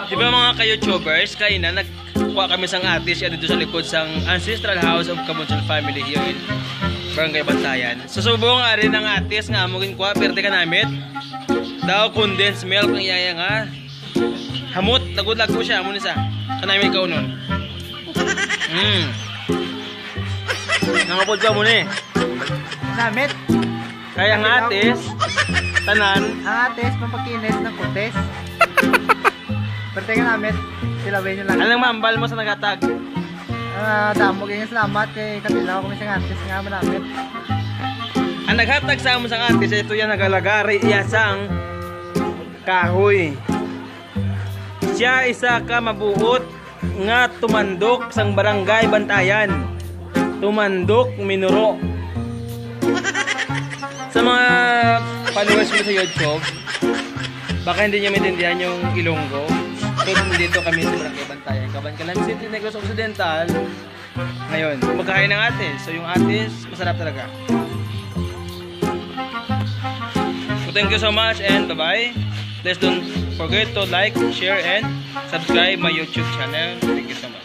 Di ba mga ka-YouTubers, kaina nagkuha kami sang ate siya dito sa likod sang Ancestral House of Kamunsan Family here in Barangay Bantayan. Susubo nga rin ang atis nga among kuha perte ka namit. Daw condensed milk ang iyaya nga. Hamot, lagod-lag ko siya, muna sa. Kanamit ka unon. Nangapod ka muna eh. Namit. Kaya ang atis, tanan. Ang ates, pampakinis ng kutes. Pwerte ka namit. Silawin nyo lang. Anong mambal mo sa nagatag? Damo kayong salamat kay Katilaw kami sa ates nga manamit. Ang naghatag sa amon sang atis, ito yan nagalagari iya sang kahoy. Siya isa ka mabuot nga tumandok sang barangay Bantayan. Tumandok minuro. Sa mga followers mo sa YouTube, baka hindi niya maintindihan yung Ilonggo. So dito kami sa barangay Bantayan, Cabancalan City, Negros Occidental. Ngayon, magkakain ng atis. So yung atis, masarap talaga. So thank you so much and bye-bye. Please don't forget to like, share, and subscribe my YouTube channel. Thank you so much.